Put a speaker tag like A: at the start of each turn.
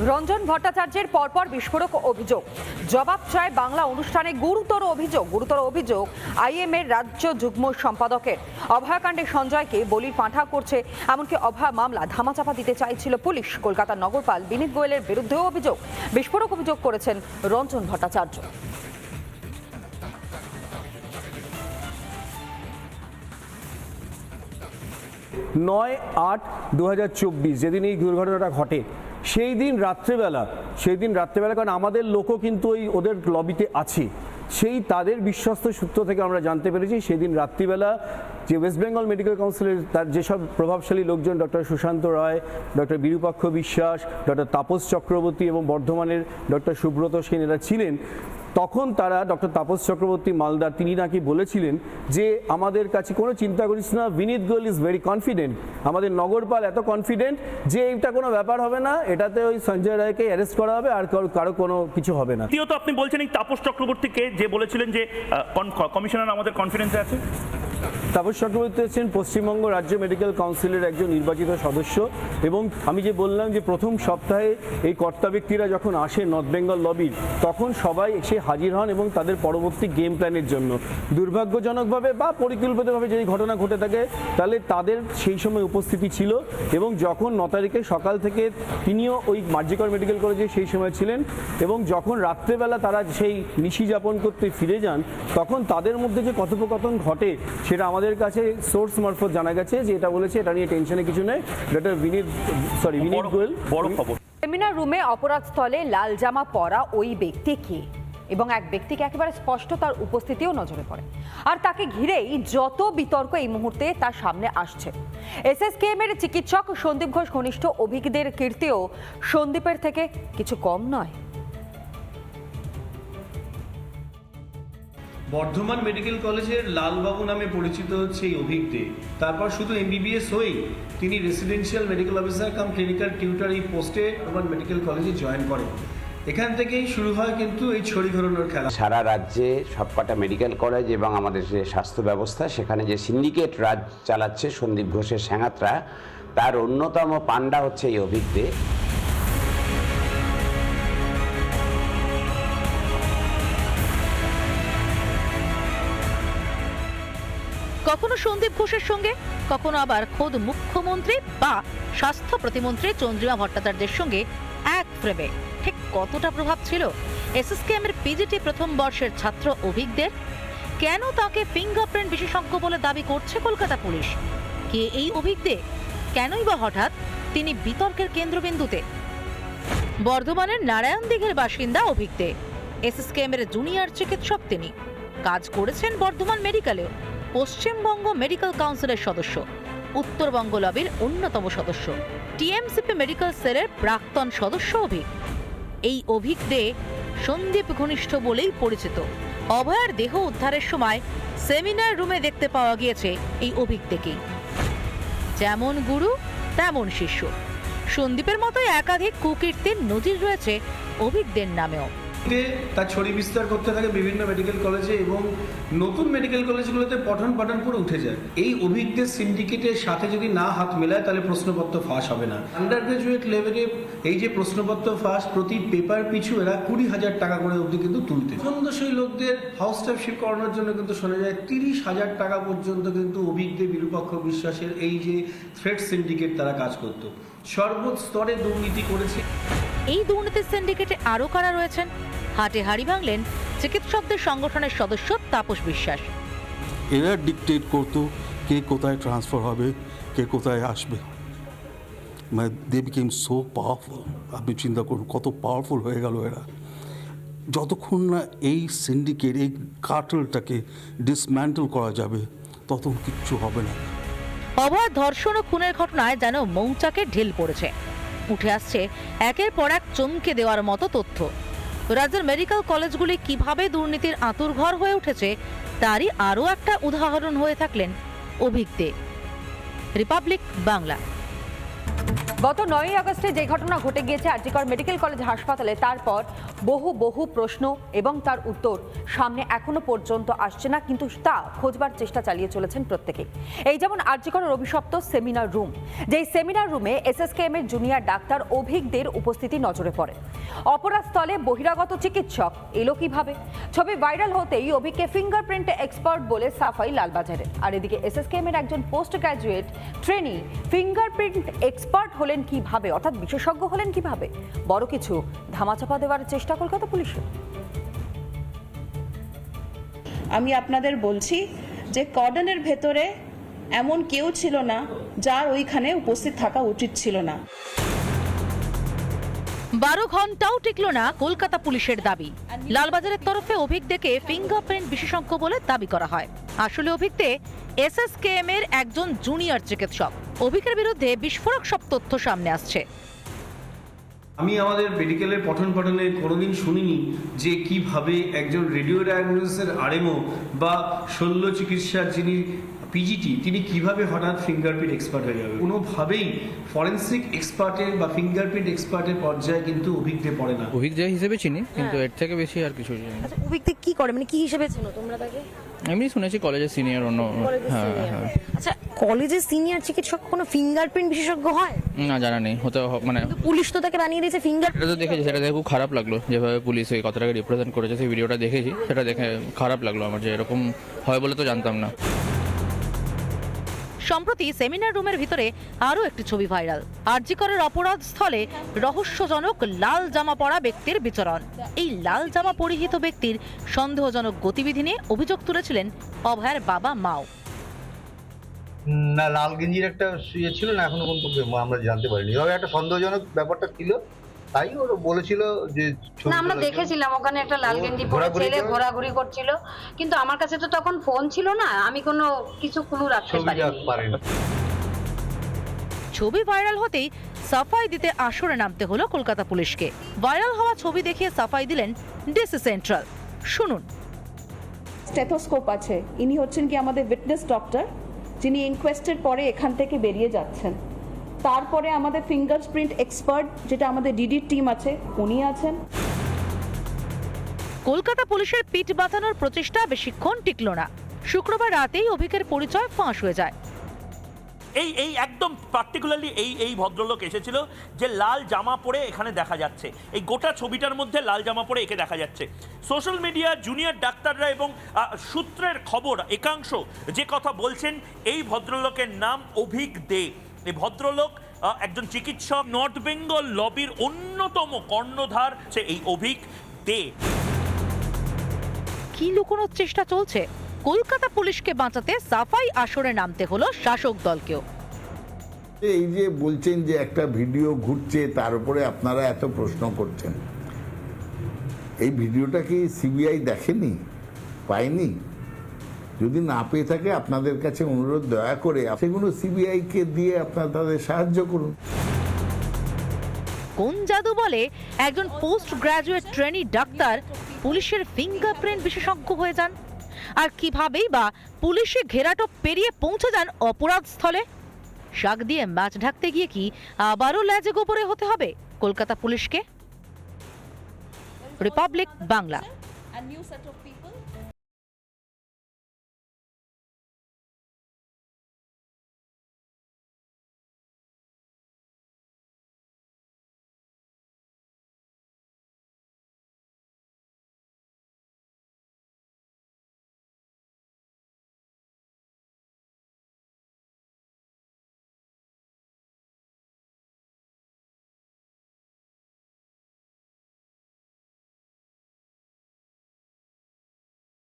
A: রঞ্জন ভট্টাচার্যের পরপর বিস্ফোরক অভিযোগ, জবাব চায় বাংলা অনুষ্ঠানে। গুরুতর অভিযোগ আইএম-এর রাজ্য যুগ্ম সম্পাদকের। অভয়াকাণ্ডে সঞ্জয়কে বলির পাঁঠা করছে, এমনকি অভয়া মামলা ধামাচাপা দিতে চাইছিল পুলিশ। কলকাতার নগরপাল বিনীত গোয়েলের বিরুদ্ধেও অভিযোগ, বিস্ফোরক অভিযোগ করেছেন রঞ্জন ভট্টাচার্য।
B: 9/8/2024 যেদিন এই দুর্ঘটনাটা ঘটে সেই দিন রাত্রেবেলা, কারণ আমাদের লোকও কিন্তু ওদের লবিতে আছে, সেই তাদের বিশ্বস্ত সূত্র থেকে আমরা জানতে পেরেছি সেদিন রাত্রিবেলা যে ওয়েস্ট বেঙ্গল মেডিকেল কাউন্সিলের তার যেসব প্রভাবশালী লোকজন, ডক্টর সুশান্ত রায়, ডক্টর বিরূপাক্ষ বিশ্বাস, ডক্টর তাপস চক্রবর্তী এবং বর্ধমানের ডক্টর সুব্রত সেন এরা ছিলেন, তখন তারা ডক্টর তাপস চক্রবর্তী মালদার তিনি নাকি বলেছিলেন যে আমাদের কাছে কোনো চিন্তা করিস না, বিনীত গোয়েল ইজ ভেরি কনফিডেন্ট, আমাদের নগরপাল এত কনফিডেন্ট যে এটা কোনো ব্যাপার হবে না, এটাতে ওই সঞ্জয় রায়কে অ্যারেস্ট করা হবে আর কারো কোনো কিছু হবে না।
C: দ্বিতীয়ত আপনি বলছেন এই তাপস চক্রবর্তীকে যে বলেছিলেন যে কমিশনার আমাদের কনফিডেন্সে আছে।
B: তাপস চক্রবর্তী হচ্ছেন পশ্চিমবঙ্গ রাজ্য মেডিকেল কাউন্সিলের একজন নির্বাচিত সদস্য, এবং আমি যে বললাম যে প্রথম সপ্তাহে এই কর্তা ব্যক্তিরা যখন আসে নর্থ বেঙ্গল লবির, তখন সবাই এসে হাজির হন এবং তাদের পরবর্তী গেম প্ল্যানের জন্য। দুর্ভাগ্যজনকভাবে বা পরিকল্পিতভাবে যদি ঘটনা ঘটে থাকে তাহলে তাদের সেই সময় উপস্থিতি ছিল, এবং যখন 9 তারিখে সকাল থেকে তিনিও ওই মার্জিকর মেডিকেল কলেজে সেই সময় ছিলেন, এবং যখন রাত্রেবেলা তারা সেই নিশি যাপন করতে ফিরে যান, তখন তাদের মধ্যে যে কথোপকথন ঘটে সেটা আমাদের কাছে সোর্স মারফত জানা গেছে যে এটা বলেছে এটা নিয়ে টেনশনে কিছু নেই। ডক্টর বিনীত গোয়েল
C: বড় খবর,
A: সেমিনার রুমে অপরাধস্থলে লাল জামা পরা ওই ব্যক্তি কে, এবং এক ব্যক্তিকে একেবারে স্পষ্ট তার উপস্থিতিও নজরে পড়ে, আর তাকে ঘিরেই যত বিতর্ক এই মুহূর্তে তার সামনে আসছে। এসএসকেএম-এর চিকিৎসক সন্দীপ ঘোষ ঘনিষ্ঠ অভিজ্ঞদের কীর্তিও সন্দীপের থেকে কিছু কম নয়।
D: বর্ধমান মেডিকেল কলেজের লালবাবু নামে পরিচিত হচ্ছে এই অভিজ্ঞে। তারপর শুধু এমবিবিএস হয়েই তিনি রেসিডেন্সিয়াল মেডিকেল অফিসার কাম ক্লিনিক্যাল টিউটর এই পোস্টে বর্ধমান মেডিকেল কলেজে জয়েন করেন। এখান থেকেই শুরু হয় কিন্তু এই ছড়ি ঘোরানোর খেলা।
E: সারা রাজ্যে সবকটা মেডিকেল কলেজ এবং আমাদের যে স্বাস্থ্য ব্যবস্থা সেখানে যে সিন্ডিকেট রাজ চালাচ্ছে সন্দীপ ঘোষের স্যাঙাতরা, তার অন্যতম পান্ডা হচ্ছে এই অভিজ্ঞে।
F: কখনো সন্দীপ ঘোষের সঙ্গে, কখনো আবার খোদ মুখ্যমন্ত্রী বা স্বাস্থ্য প্রতিমন্ত্রী চন্দ্রিমা ভট্টাচার্যের সঙ্গে এক ফ্রেমে। ঠিক কতটা প্রভাব ছিল এসএসকেএম-এর পিজিটি প্রথম বর্ষের ছাত্র অভিজ্ঞদের? কেন তাকে ফিঙ্গারপ্রিন্ট বিশেষজ্ঞ বলে দাবি করছে কলকাতা পুলিশ? কে এই অভিজ্ঞে? কেনই বা হঠাৎ তিনি বিতর্কের কেন্দ্রবিন্দুতে? বর্ধমানের নারায়ণদিঘির বাসিন্দা অভিজ্ঞে, এসএসকেএম-এর জুনিয়র চিকিৎসক তিনি। কাজ করেছেন বর্ধমান মেডিকেলেও, পশ্চিমবঙ্গ মেডিকেল কাউন্সিলের সদস্য, উত্তরবঙ্গ লবির অন্যতম সদস্য, টিএমসিপি মেডিকেল সেলের প্রাক্তন সদস্য অভিক। এই অভিজ্ঞে সন্দীপ ঘনিষ্ঠ বলেই পরিচিত। অভয়ার দেহ উদ্ধারের সময় সেমিনার রুমে দেখতে পাওয়া গিয়েছে এই অভিজ্ঞকেই। যেমন গুরু তেমন শিষ্য, সন্দীপের মতোই একাধিক কুকীর্তির নজির রয়েছে অভিজ্ঞদের নামেও।
D: তার ছড়ি বিস্তার করতে থাকে বিভিন্ন মেডিকেল কলেজে, এবং নতুন মেডিকেল কলেজগুলোতে পঠন পাঠন করে উঠে যায়। এই অভিজ্ঞদের সিন্ডিকেটের সাথে যদি না হাত মেলায় তাহলে প্রশ্নপত্র ফাঁস হবে না। আন্ডার গ্রাজুয়েট লেভেলে এই যে প্রশ্নপত্র ফাঁস, প্রতি পেপার পিছু এরা 20,000 টাকা করে অবধি কিন্তু তুলতে। পছন্দসই লোকদের হাউস স্টাফশিপ করানোর জন্য কিন্তু শোনা যায় 30,000 টাকা পর্যন্ত কিন্তু অভিজ্ঞদের বিরূপাক্ষ বিশ্বাসের এই যে থ্রেড সিন্ডিকেট তারা কাজ করত। সর্বস্তরে দুর্নীতি করেছে।
F: এই দুর্নীতির সিন্ডিকেটে আরও কারা রয়েছেন? হাটে হাড়ি ভাঙলেন চিকিৎসকদের সংগঠনের সদস্য তাপস বিশ্বাস।
G: এরা ডিকটেট করতো কে কোথায় ট্রান্সফার হবে, কে কোথায় আসবে। মানে দে বিকেম সো পাওয়ারফুল। আপনি চিন্তা করুন কত পাওয়ারফুল হয়ে গেল এরা। যতক্ষণ না এই সিন্ডিকেট, এই কার্টেলটাকে ডিসম্যান্টল করা যাবে ততক্ষণ কিচ্ছু হবে না।
F: অভয় ধর্ষণ ও খুনের ঘটনায় যেন মৌচাকে ঢিল পড়েছে। উঠে আসছে একের পর এক চমকে দেওয়ার মতো তথ্য। রাজ্যের মেডিকেল কলেজগুলি কিভাবে দুর্নীতির আঁতুড়ঘর হয়ে উঠেছে তারই আরও একটা উদাহরণ হয়ে থাকলেন অভিজ্ঞ। রিপাবলিক বাংলা।
A: গত 9ই আগস্টে যে ঘটনা ঘটে গিয়েছে আরজিকর মেডিকেল কলেজ হাসপাতালে, তারপর বহু প্রশ্ন এবং তার উত্তর সামনে এখনো পর্যন্ত আসছে না, কিন্তু তা খোঁজবার চেষ্টা চালিয়ে চলেছেন প্রত্যেকে। এই যেমন আরজিকরের অভিশপ্ত সেমিনার রুম, যেই সেমিনার রুমে এসএসকেএম এর জুনিয়র ডাক্তার অভিকদের উপস্থিতি নজরে পড়ে। অপরাধস্থলে বহিরাগত চিকিৎসক এলো কিভাবে? ছবি ভাইরাল হতেই অভিককে ফিঙ্গারপ্রিন্ট এক্সপার্ট বলে সাফাই লালবাজারে। আর এদিকে এসএসকেএম এর একজন post graduate trainee fingerprint expert হলেন কিভাবে, অর্থাৎ বিশেষজ্ঞ হলেন কিভাবে? বড় কিছু ধামাচাপা দেওয়ার চেষ্টা কলকাতা পুলিশের।
H: আমি আপনাদের বলছি যে কর্ডনের ভেতরে এমন কেউ ছিল না যার ওইখানে উপস্থিত থাকা উচিত ছিল না।
F: 12 ঘন্টাও টিকলো না কলকাতা পুলিশের দাবি। লালবাজারের তরফে অভিজ্ঞকে ফিঙ্গারপ্রিন্ট বিশেষজ্ঞ বলে দাবি করা হয়। আসলে অভিজ্ঞে এসএসকেএম এর একজন জুনিয়র চিকিৎসক। অভিজ্ঞের বিরুদ্ধে বিস্ফোরক সব তথ্য সামনে আসছে।
D: আমি আমাদের মেডিকেলের পঠন পাঠনে কোনোদিন শুনিনি যে কিভাবে একজন রেডিও ডায়াগনোসিসের আরএমও বা শল্য চিকিৎসার যিনি পিজিটি, তিনি কিভাবে হঠাৎ ফিঙ্গারপ্রিন্ট এক্সপার্ট হয়ে যাবে। কোনোভাবেই ফরেন্সিক এক্সপার্টের বা ফিঙ্গারপ্রিন্ট এক্সপার্টের পর্যায়ে কিন্তু অভিজ্ঞ পড়ে না।
I: অভিজ্ঞ হিসেবে চিনি, কিন্তু এর থেকে বেশি আর কিছু জানি না।
J: আচ্ছা, অভিজ্ঞ কি করে, মানে কি হিসেবে চেনো তোমরা তাকে?
I: এমনি শুনেছি কলেজের সিনিয়র অন্য। হ্যাঁ।
J: আচ্ছা, কলেজের সিনিয়র চিকিৎসক কোনো ফিঙ্গারপ্রিন্ট বিশেষজ্ঞ হয়
I: না, জানা নেই, হতে মানে
J: পুলিশ তো তাকে বানিয়ে দিয়েছে ফিঙ্গার।
I: এটা তো দেখেছি, সেটা দেখে খুব খারাপ লাগলো যেভাবে পুলিশ ওই কথাটাকে রিপ্রেজেন্ট করেছে। সেই ভিডিওটা দেখেছি, সেটা দেখে খারাপ লাগলো আমার, যে এরকম হয় বলে তো জানতাম না।
F: সম্প্রতি সেমিনার রুমের ভিতরে আরও একটি ছবি ভাইরাল। আরজিকরের অপরাধ স্থলে রহস্যজনক লাল জামা পরা ব্যক্তির বিচরণ। এই লাল জামা পরিহিত ব্যক্তির সন্দেহজনক গতিবিধি নিয়ে অভিযোগ তুলেছিলেন অভয়ের বাবা মাও।
K: না, লাল গেঞ্জির একটা ইয়ে ছিল না, এখনো পর্যন্ত আমরা জানতে পারিনি। তবে একটা সন্দেহজনক ব্যাপারটা ছিল, তাই ওরা বলেছিল যে
L: না, আমরা দেখেছিলাম ওখানে একটা লাল গেঞ্জি পরে ছেলে ঘোরাঘুরি করছিল, কিন্তু আমার কাছে তো তখন ফোন ছিল না, আমি কোনো কিছু ক্লু রাখতে পারিনি।
F: ছবি ভাইরাল হতেই সাফাই দিতে আসরে নামতে হলো কলকাতা পুলিশকে। ভাইরাল হওয়া ছবি দেখিয়ে সাফাই দিলেন ডিসি সেন্ট্রাল। শুনুন।
H: স্টেথোস্কোপ আছে, ইনি হচ্ছেন কি আমাদের উইটনেস ডক্টর, যিনি ইনকোয়েস্টের পরে এখান থেকে বেরিয়ে যাচ্ছেন। তারপরে আমাদের ফিঙ্গারপ্রিন্ট এক্সপার্ট, যেটা আমাদের ডিডির টিম আছে, উনি আছেন।
F: কলকাতা পুলিশের পিঠ বাঁচানোর প্রচেষ্টা বেশিক্ষণ টিকল না। শুক্রবার রাতেই অভিকের পরিচয় ফাঁস হয়ে যায়।
C: এই একদম পার্টিকুলারলি এই ভদ্রলোক এসেছিল যে লাল জামা পরে এখানে দেখা যাচ্ছে। এই গোটা ছবিটার মধ্যে লাল জামা পরে একে দেখা যাচ্ছে। সোশ্যাল মিডিয়া, জুনিয়র ডাক্তাররা এবং সূত্রের খবর একাংশ যে কথা বলছেন, এই ভদ্রলোকের নাম অভিক দে। এই ভদ্রলোক একজন চিকিৎসক, নর্থ বেঙ্গল লবির অন্যতম কর্ণধার সে এই অভিক দে।
F: কি লুকোনোর চেষ্টা চলছে? কলকাতা পুলিশকে বাঁচাতে সাফাই আসরে নামতে হলো শাসক দলকেও।
M: এই যে বলছেন যে একটা ভিডিও ঘুরছে, তার উপরে আপনারা এত প্রশ্ন করছেন, এই ভিডিওটা কি সিবিআই দেখেনি, পায়নি? যদি না পেয়ে থাকে আপনাদের কাছে অনুরোধ, দয়া করে সেগুলো সিবিআই কে দিয়ে আপনারা তাদের সাহায্য করুন।
F: কোন জাদু বলে একজন পোস্ট গ্রাজুয়েট ট্রেনি ডাক্তার পুলিশের ফিঙ্গারপ্রিন্ট বিশেষজ্ঞ হয়ে যান? আর কিভাবেই বা পুলিশে ঘেরাটোপ পেরিয়ে পৌঁছে যান অপরাধ স্থলে? শাক দিয়ে মাছ ঢাকতে গিয়ে কি আবারও লেজে গোবরে হতে হবে কলকাতা পুলিশকে? রিপাবলিক বাংলা।